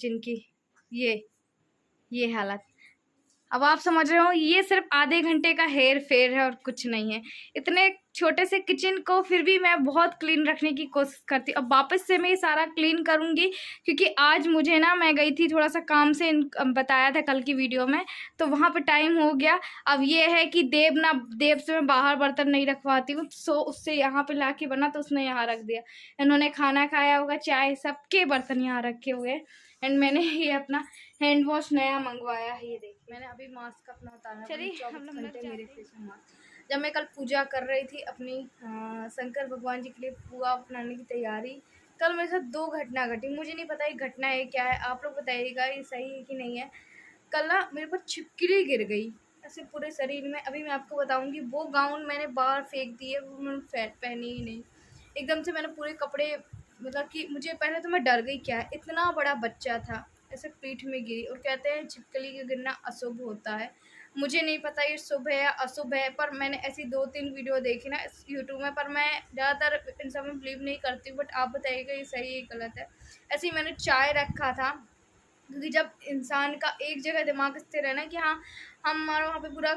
Kitchen की। ये हालत। अब आप समझ रहे हो, ये सिर्फ आधे घंटे का हेर फेर है और कुछ नहीं है। इतने छोटे से किचन को फिर भी मैं बहुत क्लीन रखने की कोशिश करती हूँ। अब वापस से मैं ये सारा क्लीन करूँगी, क्योंकि आज मुझे ना, मैं गई थी थोड़ा सा काम से, बताया था कल की वीडियो में, तो वहाँ पे टाइम हो गया। अब ये है कि देव से मैं बाहर बर्तन नहीं रखवाती हूँ, सो उससे यहाँ पे ला के बना तो उसने यहाँ रख दिया। इन्होंने खाना खाया होगा, चाय, सबके बर्तन यहाँ रखे हुए हैं। एंड मैंने ये अपना हैंड वॉश नया मंगवाया है, ये देखिए। मैंने अभी मास्क अपना उतारा। चलिए, 24 घंटे मेरे फेस में मास्क। जब मैं कल पूजा कर रही थी अपनी शंकर भगवान जी के लिए पुआ बनाने की तैयारी, कल मेरे साथ 2 घटना घटी। मुझे नहीं पता ये घटना है क्या है, आप लोग बताइएगा ये सही है कि नहीं है। कल ना मेरे पर छिपकली गिर गई ऐसे पूरे शरीर में। अभी मैं आपको बताऊंगी, वो गाउन मैंने बाहर फेंक दिए, वो मैंने पहनी ही नहीं। एकदम से मैंने पूरे कपड़े, मतलब कि मुझे पहले तो मैं डर गई, क्या इतना बड़ा बच्चा था, ऐसे पीठ में गिरी। और कहते हैं छिपकली के गिरना अशुभ होता है। मुझे नहीं पता ये शुभ है या अशुभ है, पर मैंने ऐसी 2-3 वीडियो देखी ना यूट्यूब में, पर मैं ज़्यादातर इन सब में बिलीव नहीं करती हूँ। बट आप बताइएगा ये सही है गलत है। ऐसे ही मैंने चाय रखा था, क्योंकि जब इंसान का एक जगह दिमाग स्थिर है ना कि हाँ हमारा वहाँ पे पूरा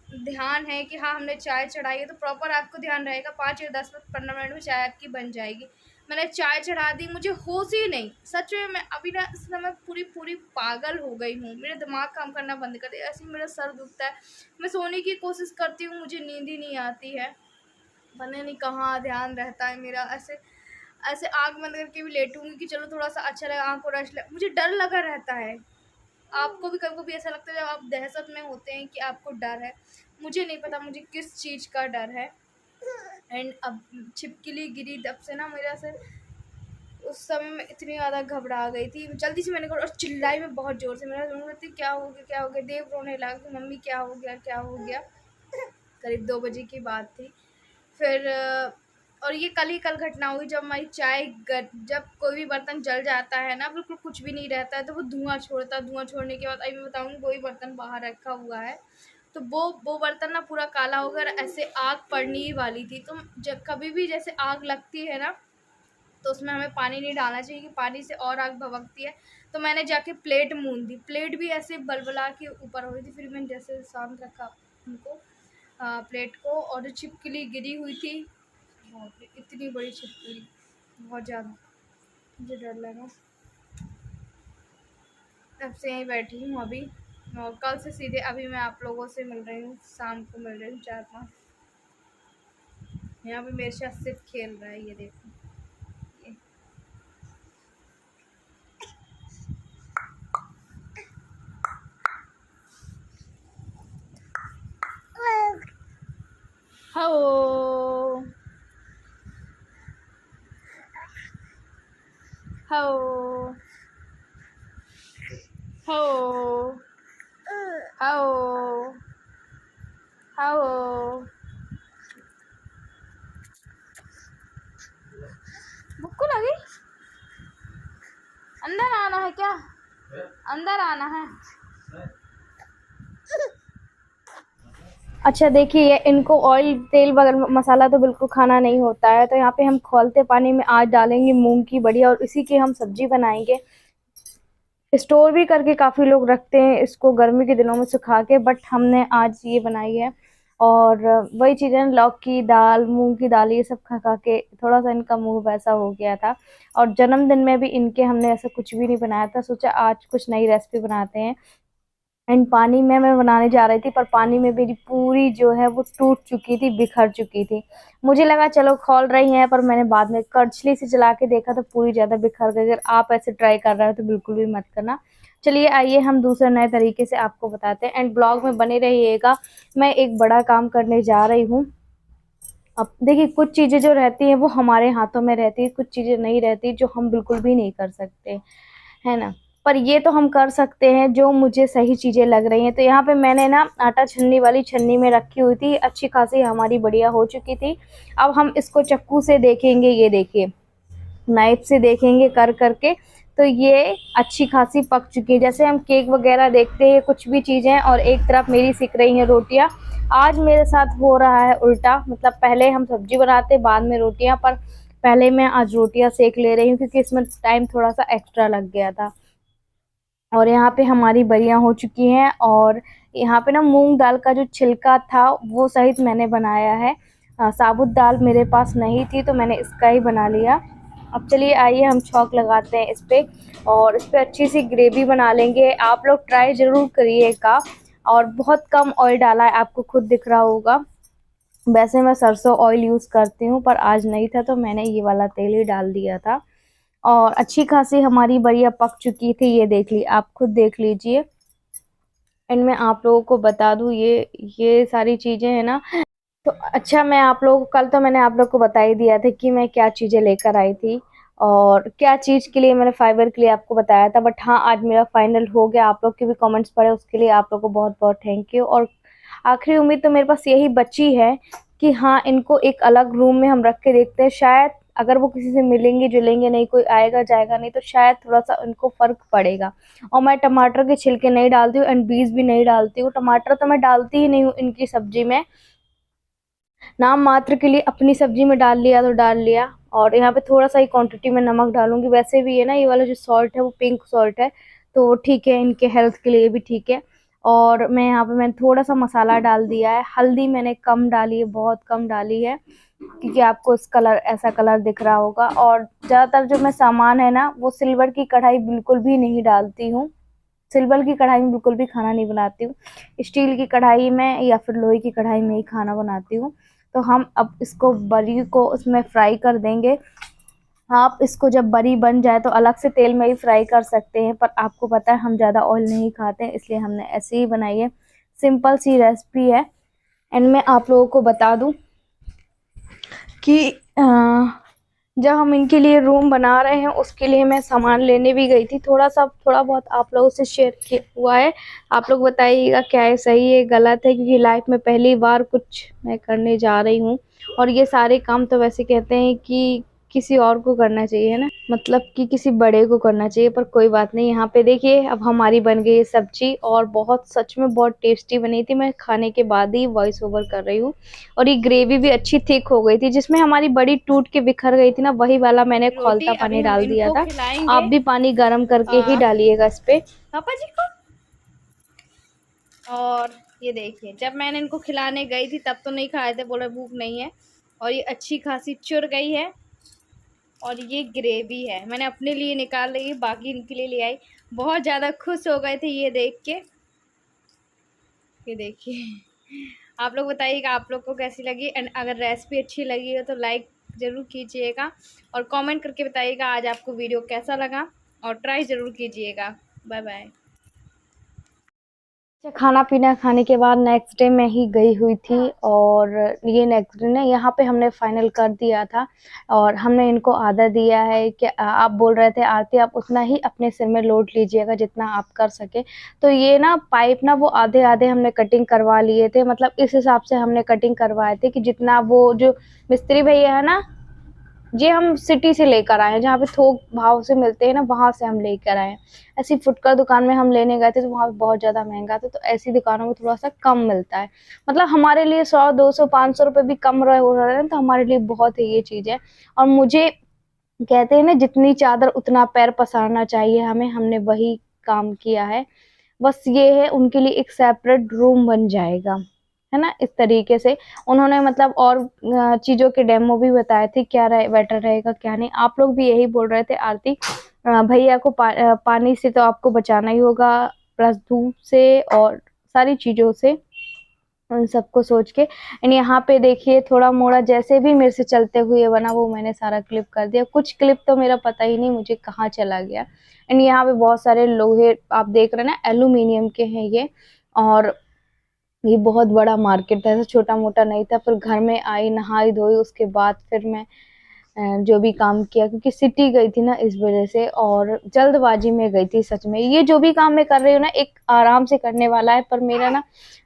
ध्यान है कि हाँ हमने चाय चढ़ाई है, तो प्रॉपर आपको ध्यान रहेगा 5 या 10 मिनट 15 मिनट में चाय आपकी बन जाएगी। मैंने चाय चढ़ा दी, मुझे होश ही नहीं। सच में मैं अभी ना इस समय पूरी पागल हो गई हूँ। मेरा दिमाग काम करना बंद कर दिया, ऐसे ही मेरा सर दुखता है। मैं सोने की कोशिश करती हूँ, मुझे नींद ही नहीं आती है, पता नहीं कहाँ ध्यान रहता है मेरा। ऐसे ऐसे आँख बंद करके भी लेटूंगी कि चलो थोड़ा सा अच्छा लगा, आँख को रेस्ट लगा, मुझे डर लगा रहता है। आपको भी कभी कभी ऐसा लगता है जब आप दहशत में होते हैं कि आपको डर है? मुझे नहीं पता मुझे किस चीज़ का डर है। एंड अब छिपकली गिरी तब से ना मेरा से, उस समय मैं इतनी ज़्यादा घबरा गई थी, जल्दी से मैंने कहा और चिल्लाई मैं बहुत ज़ोर से। मेरा रूम थी, क्या हो गया क्या हो गया, देव रोने लगा कि मम्मी क्या हो गया क्या हो गया। करीब 2 बजे की बात थी। फिर और ये कल घटना हुई, जब हमारी चाय जब कोई भी बर्तन जल जाता है ना, बिल्कुल कुछ भी नहीं रहता है, तो वो धुआं छोड़ता है। धुआं छोड़ने के बाद अभी मैं बताऊँगी, वही बर्तन बाहर रखा हुआ है, तो वो बर्तन ना पूरा काला हो गया, ऐसे आग पड़ने ही वाली थी। तो जब कभी भी जैसे आग लगती है ना, तो उसमें हमें पानी नहीं डालना चाहिए कि पानी से और आग भभकती है। तो मैंने जाके प्लेट मूंद दी, प्लेट भी ऐसे बलबला के ऊपर हो रही थी। फिर मैंने जैसे शांत रखा उनको, प्लेट को, और जो छिपकली गिरी हुई थी, इतनी बड़ी छिपकली, बहुत ज़्यादा मुझे डर लगा। तब से यहीं बैठी हूँ अभी, और कल से सीधे अभी मैं आप लोगों से मिल रही हूँ, शाम को मिल रही हूँ 4-5। यहाँ पे मेरे साथ सिर्फ खेल रहा है, ये देखो ये। हो हो हो हो हो, बुक्कू लगी, अंदर आना है क्या? अंदर आना है। अच्छा देखिए, इनको ऑयल तेल वगैरह मसाला तो बिल्कुल खाना नहीं होता है, तो यहाँ पे हम खौलते पानी में आज डालेंगे मूंग की बड़िया, और इसी की हम सब्जी बनाएंगे। स्टोर भी करके काफ़ी लोग रखते हैं इसको गर्मी के दिनों में सुखा के, बट हमने आज ये बनाई है। और वही चीज़ें, लौकी दाल, मूंग की दाल, ये सब खा खा के थोड़ा सा इनका मुंह वैसा हो गया था। और जन्मदिन में भी इनके हमने ऐसा कुछ भी नहीं बनाया था, सोचा आज कुछ नई रेसिपी बनाते हैं। एंड पानी में मैं बनाने जा रही थी, पर पानी में मेरी पूरी जो है वो टूट चुकी थी, बिखर चुकी थी। मुझे लगा चलो खोल रही हैं, पर मैंने बाद में करछली से चला के देखा तो पूरी ज़्यादा बिखर गई। अगर आप ऐसे ट्राई कर रहे हो तो बिल्कुल भी मत करना। चलिए आइए हम दूसरे नए तरीके से आपको बताते हैं, एंड ब्लॉग में बने रहिएगा। मैं एक बड़ा काम करने जा रही हूँ। अब देखिए, कुछ चीज़ें जो रहती हैं वो हमारे हाथों में रहती है, कुछ चीज़ें नहीं रहती जो हम बिल्कुल भी नहीं कर सकते, है ना। पर ये तो हम कर सकते हैं जो मुझे सही चीज़ें लग रही हैं। तो यहाँ पे मैंने ना आटा छन्नी वाली छन्नी में रखी हुई थी, अच्छी खासी हमारी बढ़िया हो चुकी थी। अब हम इसको चक्कू से देखेंगे, ये देखिए नाइफ से देखेंगे कर करके, तो ये अच्छी खासी पक चुकी है। जैसे हम केक वगैरह देखते हैं, कुछ भी चीज़ें, और एक तरफ मेरी सिक रही हैं रोटियाँ। आज मेरे साथ हो रहा है उल्टा, मतलब पहले हम सब्जी बनाते बाद में रोटियाँ, पर पहले मैं आज रोटियां सेक ले रही हूँ क्योंकि इसमें टाइम थोड़ा सा एक्स्ट्रा लग गया था। और यहाँ पे हमारी बरियां हो चुकी हैं और यहाँ पे ना मूंग दाल का जो छिलका था वो सहित मैंने बनाया है। साबुत दाल मेरे पास नहीं थी तो मैंने इसका ही बना लिया। अब चलिए आइए हम छौंक लगाते हैं इस पे और इस पे अच्छी सी ग्रेवी बना लेंगे। आप लोग ट्राई ज़रूर करिएगा। और बहुत कम ऑयल डाला है, आपको खुद दिख रहा होगा। वैसे मैं सरसों ऑयल यूज़ करती हूँ पर आज नहीं था तो मैंने ये वाला तेल ही डाल दिया था। और अच्छी खासी हमारी बरिया पक चुकी थी, ये देख ली, आप खुद देख लीजिए। एंड मैं आप लोगों को बता दूं ये सारी चीज़ें हैं ना। तो अच्छा, मैं आप लोगों को कल तो मैंने आप लोग को बता ही दिया था कि मैं क्या चीज़ें लेकर आई थी और क्या चीज़ के लिए मैंने फाइबर के लिए आपको बताया था। बट हाँ, आज मेरा फाइनल हो गया। आप लोग के भी कमेंट्स पढ़े उसके लिए आप लोग को बहुत बहुत थैंक यू। और आखिरी उम्मीद तो मेरे पास यही बची है कि हाँ, इनको एक अलग रूम में हम रख के देखते हैं। शायद अगर वो किसी से मिलेंगे जुलेंगे नहीं, कोई आएगा जाएगा नहीं, तो शायद थोड़ा सा उनको फ़र्क पड़ेगा। और मैं टमाटर के छिलके नहीं डालती हूँ एंड बीज भी नहीं डालती हूँ। टमाटर तो मैं डालती ही नहीं हूँ इनकी सब्जी में, नाम मात्र के लिए अपनी सब्जी में डाल लिया तो डाल लिया। और यहाँ पे थोड़ा सा ही क्वांटिटी में नमक डालूंगी। वैसे भी है ना, ये वाला जो सॉल्ट है वो पिंक सॉल्ट है तो ठीक है, इनके हेल्थ के लिए भी ठीक है। और मैं यहाँ पे मैंने थोड़ा सा मसाला डाल दिया है। हल्दी मैंने कम डाली है, बहुत कम डाली है क्योंकि आपको इस कलर ऐसा कलर दिख रहा होगा। और ज़्यादातर जो मैं सामान है ना वो सिल्वर की कढ़ाई बिल्कुल भी नहीं डालती हूँ। सिल्वर की कढ़ाई में बिल्कुल भी खाना नहीं बनाती हूँ। स्टील की कढ़ाई में या फिर लोहे की कढ़ाई में ही खाना बनाती हूँ। तो हम अब इसको बरी को उसमें फ्राई कर देंगे। आप इसको जब बरी बन जाए तो अलग से तेल में ही फ्राई कर सकते हैं, पर आपको पता है हम ज़्यादा ऑयल नहीं खाते हैं इसलिए हमने ऐसे ही बनाई है। सिंपल सी रेसिपी है। एंड मैं आप लोगों को बता दूं कि जब हम इनके लिए रूम बना रहे हैं उसके लिए मैं सामान लेने भी गई थी। थोड़ा बहुत आप लोगों से शेयर किया हुआ है। आप लोग बताइएगा क्या है सही है गलत है, क्योंकि लाइफ में पहली बार कुछ मैं करने जा रही हूँ। और ये सारे काम तो वैसे कहते हैं कि किसी और को करना चाहिए, है ना, मतलब कि किसी बड़े को करना चाहिए, पर कोई बात नहीं। यहाँ पे देखिए अब हमारी बन गई है सब्जी और बहुत सच में बहुत टेस्टी बनी थी। मैं खाने के बाद ही वॉइस ओवर कर रही हूँ। और ये ग्रेवी भी अच्छी थिक हो गई थी। जिसमें हमारी बड़ी टूट के बिखर गई थी ना, वही वाला मैंने खौलता पानी डाल दिया था। आप भी पानी गर्म करके ही डालिएगा इस पे पापा जी को। और ये देखिए, जब मैंने इनको खिलाने गई थी तब तो नहीं खाए थे, बोले भूख नहीं है। और ये अच्छी खासी चुर गई है। और ये ग्रेवी है, मैंने अपने लिए निकाल ली, बाकी इनके लिए ले आई। बहुत ज़्यादा खुश हो गए थे ये देख के। ये देखिए, आप लोग बताइएगा आप लोग को कैसी लगी। एंड अगर रेसिपी अच्छी लगी हो तो लाइक ज़रूर कीजिएगा और कमेंट करके बताइएगा आज आपको वीडियो कैसा लगा। और ट्राई ज़रूर कीजिएगा। Bye bye. खाना पीना खाने के बाद नेक्स्ट डे मैं ही गई हुई थी और ये नेक्स्ट डे ना यहाँ पे हमने फाइनल कर दिया था। और हमने इनको आधा दिया है कि आप बोल रहे थे आरती आप उतना ही अपने सिर में लोड लीजिएगा जितना आप कर सके। तो ये ना पाइप ना वो आधे आधे हमने कटिंग करवा लिए थे, मतलब इस हिसाब से हमने कटिंग करवाए थे कि जितना वो जो मिस्त्री भैया है ना, ये हम सिटी से लेकर आए हैं, जहाँ पे थोक भाव से मिलते हैं ना वहाँ से हम लेकर आए हैं। ऐसी फुटकर दुकान में हम लेने गए थे तो वहाँ पे बहुत ज़्यादा महंगा था, तो ऐसी दुकानों में थोड़ा सा कम मिलता है। मतलब हमारे लिए 100 200 500 रुपये भी कम रहे हो रहे हैं तो हमारे लिए बहुत है ये चीज़ है। और मुझे कहते हैं ना जितनी चादर उतना पैर पसारना चाहिए हमें, हमने वही काम किया है। बस ये है उनके लिए एक सेपरेट रूम बन जाएगा, है ना, इस तरीके से। उन्होंने मतलब और चीज़ों के डेमो भी बताए थे क्या बेटर रहेगा क्या नहीं। आप लोग भी यही बोल रहे थे आरती भैया को पानी से तो आपको बचाना ही होगा, प्लस धूप से और सारी चीज़ों से, उन सबको सोच के। एंड यहाँ पे देखिए थोड़ा मोड़ा जैसे भी मेरे से चलते हुए बना वो मैंने सारा क्लिप कर दिया। कुछ क्लिप तो मेरा पता ही नहीं मुझे कहाँ चला गया। एंड यहाँ पे बहुत सारे लोहे आप देख रहे हैं ना, एल्यूमिनियम के हैं ये। और ये बहुत बड़ा मार्केट था, ऐसा छोटा मोटा नहीं था। फिर घर में आई नहाई धोई उसके बाद फिर मैं जो भी काम किया, क्योंकि सिटी गई थी ना इस वजह से और जल्दबाजी में गई थी। सच में ये जो भी काम मैं कर रही हूँ ना एक आराम से करने वाला है, पर मेरा ना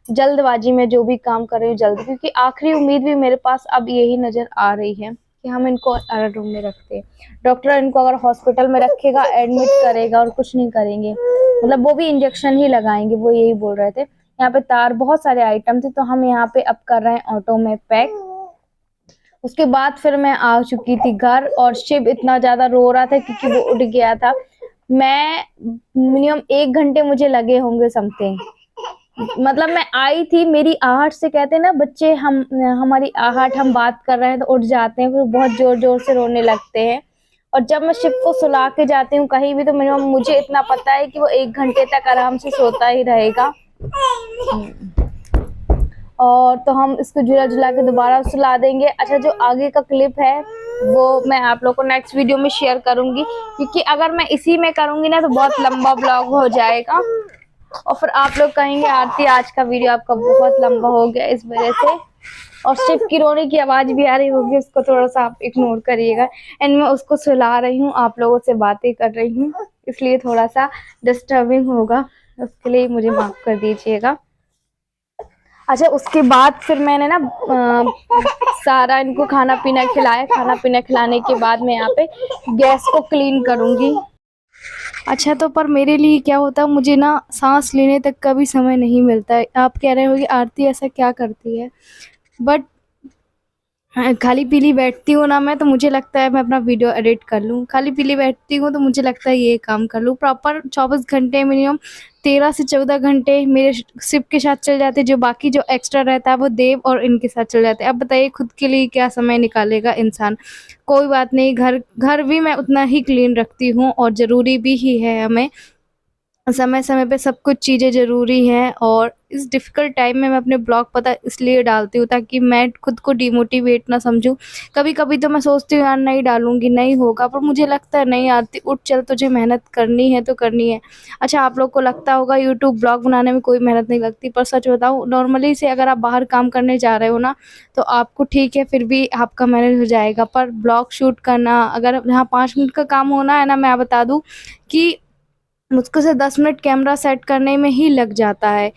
जल्दबाजी में जो भी काम कर रही हूँ जल्द, क्योंकि आखिरी उम्मीद भी मेरे पास अब यही नज़र आ रही है कि हम इनको अलग रूम में रखते हैं। डॉक्टर इनको अगर हॉस्पिटल में रखेगा एडमिट करेगा और कुछ नहीं करेंगे, मतलब वो भी इंजेक्शन ही लगाएंगे, वो यही बोल रहे थे। यहाँ पे तार बहुत सारे आइटम थे तो हम यहाँ पे अब कर रहे हैं ऑटो में पैक। उसके बाद फिर मैं आ चुकी थी घर, और शिव इतना ज़्यादा रो रहा था क्योंकि वो उठ गया था। मैं मिनिमम 1 घंटे मुझे लगे होंगे समथिंग। मतलब मैं आई थी, मेरी आहट से, कहते हैं ना बच्चे, हमारी आहट, हम बात कर रहे हैं तो उठ जाते हैं, फिर बहुत जोर-जोर से रोने लगते हैं। और जब मैं शिव को सुला के जाती हूँ कहीं भी, तो मिनिमम मुझे इतना पता है कि वो 1 घंटे तक आराम से सोता ही रहेगा। और तो हम इसको झूला-झुला के दोबारा सुला देंगे। अच्छा, जो आगे का क्लिप है वो मैं आप लोग को नेक्स्ट वीडियो में शेयर करूँगी, क्योंकि अगर मैं इसी में करूँगी ना तो बहुत लंबा ब्लॉग हो जाएगा, और फिर आप लोग कहेंगे आरती आज का वीडियो आपका बहुत लंबा हो गया इस वजह से। और शिव की रोने की आवाज़ भी आ रही होगी, उसको थोड़ा-सा आप इग्नोर करिएगा। एंड मैं उसको सुला रही हूँ, आप लोगों से बातें कर रही हूँ, इसलिए थोड़ा-सा डिस्टर्बिंग होगा, उसके लिए मुझे माफ़ कर दीजिएगा। अच्छा, उसके बाद फिर मैंने ना सारा इनको खाना पीना खिलाया। खाना पीना खिलाने के बाद मैं यहाँ पे गैस को क्लीन करूँगी। अच्छा, तो पर मेरे लिए क्या होता है, मुझे ना सांस लेने तक का भी समय नहीं मिलता है। आप कह रहे होंगे आरती ऐसा क्या करती है, बट हाँ, खाली पीली बैठती हूँ ना मैं, तो मुझे लगता है मैं अपना वीडियो एडिट कर लूँ। खाली पीली बैठती हूँ तो मुझे लगता है ये काम कर लूँ। प्रॉपर 24 घंटे मिनिमम 13 से 14 घंटे मेरे शिप के साथ चल जाते हैं, जो बाकी जो एक्स्ट्रा रहता है वो देव और इनके साथ चल जाते हैं। अब बताइए खुद के लिए क्या समय निकालेगा इंसान। कोई बात नहीं, घर घर भी मैं उतना ही क्लीन रखती हूँ, और ज़रूरी भी ही है हमें। समय-समय पे सब कुछ चीज़ें ज़रूरी हैं, और इस डिफ़िकल्ट टाइम में मैं अपने ब्लॉग पता इसलिए डालती हूँ ताकि मैं खुद को डिमोटिवेट ना समझूँ। कभी-कभी तो मैं सोचती हूँ यार नहीं डालूँगी, नहीं होगा, पर मुझे लगता है नहीं आरती उठ चल, तुझे मेहनत करनी है तो करनी है। अच्छा, आप लोग को लगता होगा यूट्यूब ब्लॉग बनाने में कोई मेहनत नहीं लगती, पर सच बताऊँ नॉर्मली से अगर आप बाहर काम करने जा रहे हो ना, तो आपको ठीक है फिर भी आपका मैनेज हो जाएगा, पर ब्लॉग शूट करना, अगर यहाँ 5 मिनट का काम होना है ना, मैं बता दूँ कि मुझको से 10 मिनट कैमरा सेट करने में ही लग जाता है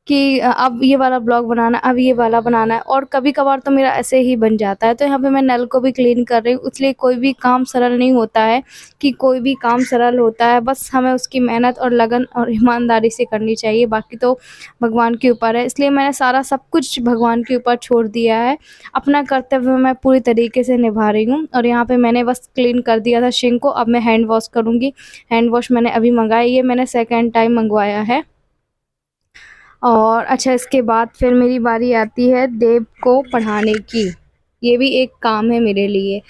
कि अब ये वाला ब्लॉग बनाना, अब ये वाला बनाना है, और कभी-कभार तो मेरा ऐसे ही बन जाता है। तो यहाँ पे मैं नल को भी क्लीन कर रही हूँ, इसलिए कोई भी काम सरल नहीं होता है कि कोई भी काम सरल होता है, बस हमें उसकी मेहनत और लगन और ईमानदारी से करनी चाहिए, बाकी तो भगवान के ऊपर है। इसलिए मैंने सारा सब कुछ भगवान के ऊपर छोड़ दिया है। अपना कर्तव्य मैं पूरी तरीके से निभा रही हूँ, और यहाँ पे मैंने बस क्लीन कर दिया था सिंक को, अब मैं हैंड वॉश करूँगी। हैंड वॉश मैंने अभी मँगाई है, मैंने सेकंड टाइम मँगवाया है। और अच्छा, इसके बाद फिर मेरी बारी आती है देव को पढ़ाने की। ये भी एक काम है मेरे लिए।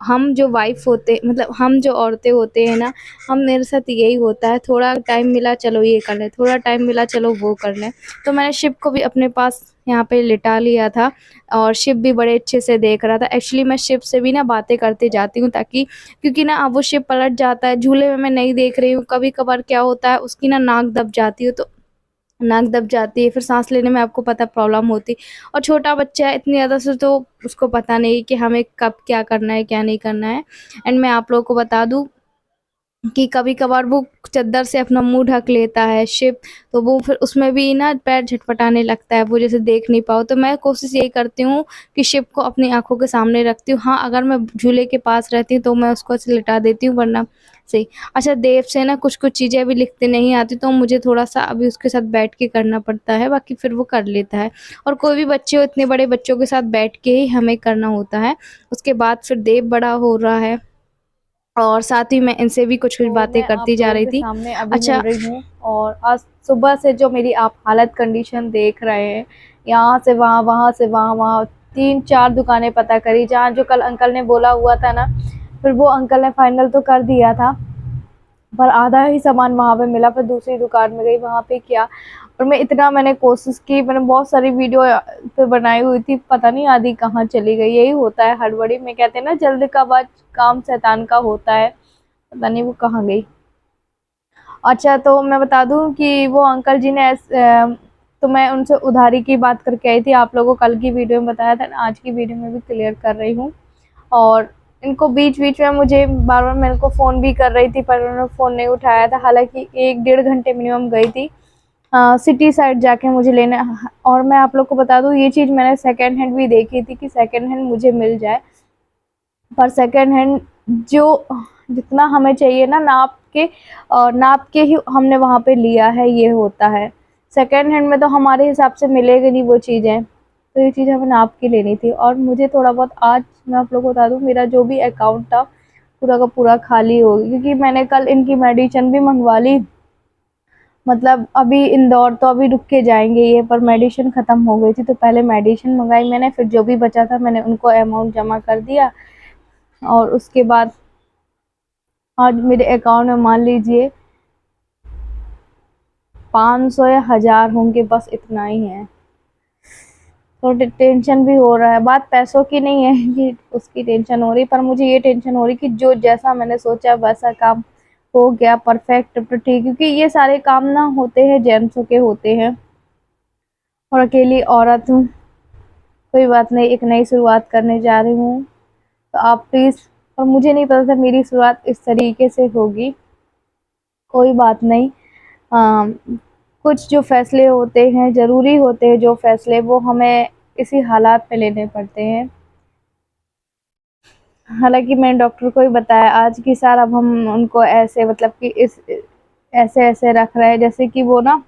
हम जो वाइफ़ होते, मतलब हम जो औरतें होते हैं ना, हम, मेरे साथ यही होता है, थोड़ा टाइम मिला चलो ये कर लें, थोड़ा टाइम मिला चलो वो कर लें। तो मैंने शिव को भी अपने पास यहाँ पे लिटा लिया था, और शिव भी बड़े अच्छे से देख रहा था। एक्चुअली मैं शिव से भी ना बातें करते जाती हूँ, ताकि, क्योंकि ना अब वो शिव पलट जाता है, झूले में मैं नहीं देख रही हूँ, कभी-कभार क्या होता है उसकी ना नाक दब जाती है, तो नाक दब जाती है, फिर साँस लेने में आपको पता प्रॉब्लम होती, और छोटा बच्चा है, इतनी ज़्यादा से तो उसको पता नहीं कि हमें कब क्या करना है, क्या नहीं करना है। एंड मैं आप लोगों को बता दूँ कि कभी-कभार वो चद्दर से अपना मुँह ढक लेता है शिव, तो वो फिर उसमें भी ना पैर झटपटाने लगता है, वो जैसे देख नहीं पाओ। तो मैं कोशिश यही करती हूँ कि शिव को अपनी आँखों के सामने रखती हूँ। हाँ, अगर मैं झूले के पास रहती हूँ तो मैं उसको ऐसे लिटा देती हूँ, वरना सही। अच्छा, देव से ना कुछ-कुछ चीज़ें अभी लिखते नहीं आती, तो मुझे थोड़ा-सा अभी उसके साथ बैठ के करना पड़ता है, बाकी फिर वो कर लेता है। और कोई भी बच्चे हो, इतने बड़े बच्चों के साथ बैठ के ही हमें करना होता है। उसके बाद फिर देव बड़ा हो रहा है, और साथ ही मैं इनसे भी कुछ-कुछ तो बातें मैं आप करती जा लोगों रही के थी। सामने अभी मिल अच्छा, रही हूँ, और आज सुबह से जो मेरी आप हालत कंडीशन देख रहे हैं, यहाँ से वहाँ, वहाँ से वहाँ, वहाँ 3-4 दुकानें पता करी, जहाँ जो कल अंकल ने बोला हुआ था ना, फिर वो अंकल ने फाइनल तो कर दिया था, पर आधा ही सामान वहाँ पे मिला। फिर दूसरी दुकान में गई, वहाँ पे किया, और मैंने कोशिश की, मैंने बहुत सारी वीडियो पे बनाई हुई थी, पता नहीं आधी कहाँ चली गई। यही होता है हड़बड़ी में, कहते हैं ना जल्द का बाद काम शैतान का होता है, पता नहीं वो कहाँ गई। अच्छा, तो मैं बता दूँ कि वो अंकल जी ने तो मैं उनसे उधारी की बात करके आई थी, आप लोगों को कल की वीडियो में बताया था, आज की वीडियो में भी क्लियर कर रही हूँ। और इनको बीच-बीच में मुझे बार-बार मेरे को फ़ोन भी कर रही थी, पर उन्होंने फ़ोन नहीं उठाया था। हालाँकि 1 डेढ़ घंटे मिनिमम गई थी सिटी साइड जाके मुझे लेने। और मैं आप लोग को बता दूँ, ये चीज़ मैंने सेकंड हैंड भी देखी थी कि सेकंड हैंड मुझे मिल जाए, पर सेकंड हैंड जो जितना हमें चाहिए ना, नाप के ही हमने वहाँ पे लिया है, ये होता है। सेकंड हैंड में तो हमारे हिसाब से मिलेगी नहीं वो चीज़ें। तो ये चीज़ हमें नाप के लेनी थी। और मुझे थोड़ा बहुत, आज मैं आप लोगों को बता दूँ, मेरा जो भी अकाउंट था पूरा का पूरा खाली हो गया, क्योंकि मैंने कल इनकी मेडिसिन भी मंगवा ली। मतलब अभी इंदौर तो अभी रुक के जाएंगे ये, पर मेडिसिन ख़त्म हो गई थी तो पहले मेडिसिन मंगाई मैंने, फिर जो भी बचा था मैंने उनको अमाउंट जमा कर दिया। और उसके बाद आज मेरे अकाउंट में मान लीजिए 500 या 1000 होंगे, बस इतना ही है। तो टेंशन भी हो रहा है, बात पैसों की नहीं है कि उसकी टेंशन हो रही, पर मुझे ये टेंशन हो रही कि जो जैसा मैंने सोचा वैसा काम हो गया परफेक्ट तो ठीक, क्योंकि ये सारे काम ना होते हैं जेंट्सों के होते हैं, और अकेली औरत हूँ। कोई बात नहीं, एक नई शुरुआत करने जा रही हूँ, तो आप प्लीज़, और मुझे नहीं पता था मेरी शुरुआत इस तरीके से होगी। कोई बात नहीं, कुछ जो फ़ैसले होते हैं ज़रूरी होते हैं, जो फ़ैसले वो हमें इसी हालात में लेने पड़ते हैं। हालाँकि मैंने डॉक्टर को ही बताया आज कि सर अब हम उनको ऐसे, मतलब कि इस ऐसे-ऐसे रख रहे हैं जैसे कि वो ना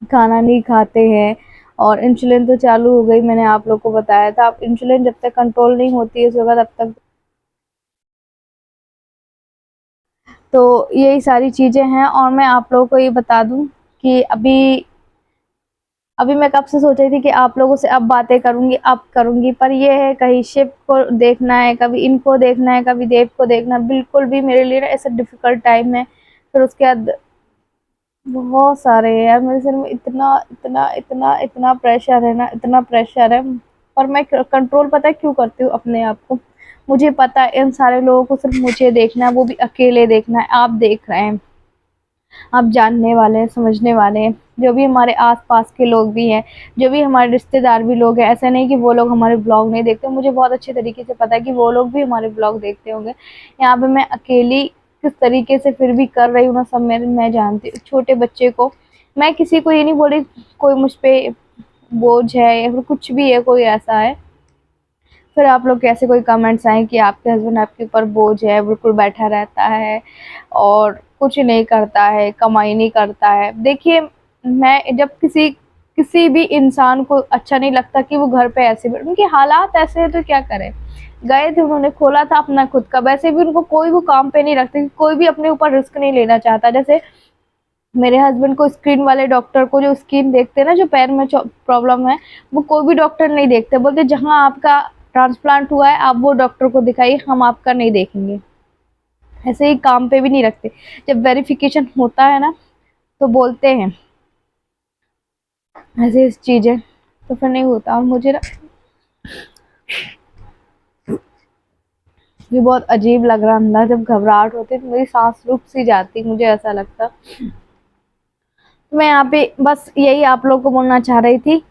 खाना नहीं खाते हैं। और इंसुलिन तो चालू हो गई, मैंने आप लोग को बताया था। अब इंसुलिन जब तक कंट्रोल नहीं होती है शुगर, तब तक तो यही सारी चीज़ें हैं। और मैं आप लोगों को ये बता दूँ कि अभी मैं कब से सोच रही थी कि आप लोगों से अब बातें करूँगी, अब करूँगी, पर ये है कहीं शिव को देखना है, कभी इनको देखना है, कभी देव को देखना है, बिल्कुल भी मेरे लिए ना ऐसा डिफ़िकल्ट टाइम है। फिर उसके बाद बहुत सारे हैं यार, मेरे सिर में इतना इतना इतना इतना प्रेशर है ना, इतना प्रेशर है। पर मैं कंट्रोल पता है क्यों करती हूँ अपने आप को, मुझे पता है इन सारे लोगों को सिर्फ मुझे देखना है, वो भी अकेले देखना है। आप देख रहे हैं, आप जानने वाले हैं, समझने वाले हैं, जो भी हमारे आस-पास के लोग भी हैं, जो भी हमारे रिश्तेदार भी लोग हैं। ऐसा नहीं कि वो लोग हमारे ब्लॉग नहीं देखते, मुझे बहुत अच्छे तरीके से पता है कि वो लोग भी हमारे ब्लॉग देखते होंगे। यहाँ पे मैं अकेली किस तरीके से फिर भी कर रही हूँ ना, सब मैं जानती हूँ। छोटे बच्चे को, मैं किसी को ये नहीं बोल रही कोई मुझ पे बोझ है या फिर कुछ भी है, कोई ऐसा है। फिर आप लोग कैसे कोई कमेंट्स आए कि आपके हस्बैंड आपके ऊपर बोझ है, बिल्कुल बैठा रहता है और कुछ नहीं करता है, कमाई नहीं करता है। देखिए, मैं जब किसी भी इंसान को अच्छा नहीं लगता कि वो घर पे ऐसे बैठे, उनके हालात ऐसे हैं तो क्या करें। गए थे, उन्होंने खोला था अपना खुद का, वैसे भी उनको कोई वो काम पे नहीं रखते, कोई भी अपने ऊपर रिस्क नहीं लेना चाहता। जैसे मेरे हस्बैंड को स्किन वाले डॉक्टर को, जो स्किन देखते हैं ना, जो पैर में प्रॉब्लम है, वो कोई भी डॉक्टर नहीं देखते, बोलते जहाँ आपका ट्रांसप्लांट हुआ है आप वो डॉक्टर को दिखाइए, हम आपका नहीं देखेंगे। ऐसे ही काम पे भी नहीं रखते, जब वेरिफिकेशन होता है ना तो बोलते हैं ऐसे इस चीज़ें, तो फिर नहीं होता। और मुझे ना ये बहुत अजीब लग रहा, अंदर जब घबराहट होती है तो मेरी सांस रुक सी जाती, मुझे ऐसा लगता। मैं यहाँ पे बस यही आप लोग को बोलना चाह रही थी,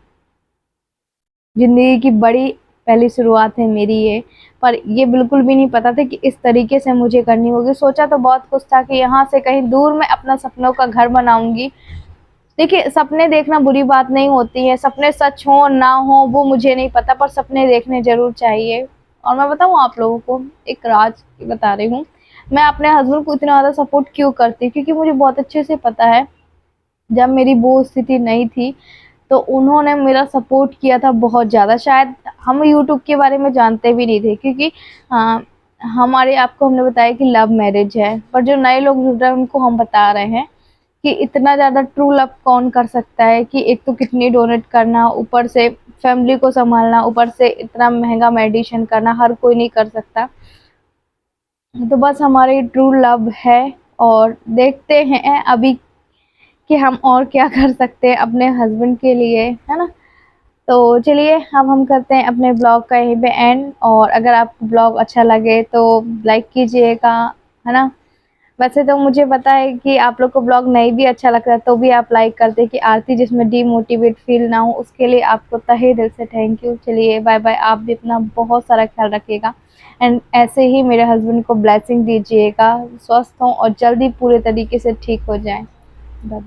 ज़िंदगी की बड़ी पहली शुरुआत है मेरी ये, पर ये बिल्कुल भी नहीं पता था कि इस तरीके से मुझे करनी होगी। सोचा तो बहुत कुछ था कि यहाँ से कहीं दूर मैं अपना सपनों का घर बनाऊँगी। देखिए, सपने देखना बुरी बात नहीं होती है, सपने सच हों ना हो वो मुझे नहीं पता, पर सपने देखने ज़रूर चाहिए। और मैं बताऊँ आप लोगों को, एक राज बता रही हूँ, मैं अपने हस्बैंड को इतना ज़्यादा सपोर्ट क्यों करती हूँ, क्योंकि मुझे बहुत अच्छे से पता है, जब मेरी वो स्थिति नहीं थी तो उन्होंने मेरा सपोर्ट किया था बहुत ज़्यादा। शायद हम यूट्यूब के बारे में जानते भी नहीं थे, क्योंकि हमारे आपको हमने बताया कि लव मैरिज है, पर जो नए लोग जुड़ रहे हैं उनको हम बता रहे हैं कि इतना ज़्यादा ट्रू लव कौन कर सकता है, कि एक तो किडनी डोनेट करना, ऊपर से फैमिली को संभालना, ऊपर से इतना महंगा मेडिसिन करना, हर कोई नहीं कर सकता। तो बस हमारी ट्रू लव है, और देखते हैं अभी कि हम और क्या कर सकते हैं अपने हस्बैंड के लिए, है ना। तो चलिए, अब हम करते हैं अपने ब्लॉग का यहीं पे एंड। और अगर आपको ब्लॉग अच्छा लगे तो लाइक कीजिएगा, है ना। वैसे तो मुझे पता है कि आप लोग को ब्लॉग नहीं भी अच्छा लगता है तो भी आप लाइक करते, कि आरती जिसमें डीमोटिवेट फील ना हो, उसके लिए आपको तहे दिल से थैंक यू। चलिए बाय बाय, आप भी अपना बहुत सारा ख्याल रखिएगा, एंड ऐसे ही मेरे हस्बैंड को ब्लेसिंग दीजिएगा, स्वस्थ हों और जल्दी पूरे तरीके से ठीक हो जाएं। Bye bye.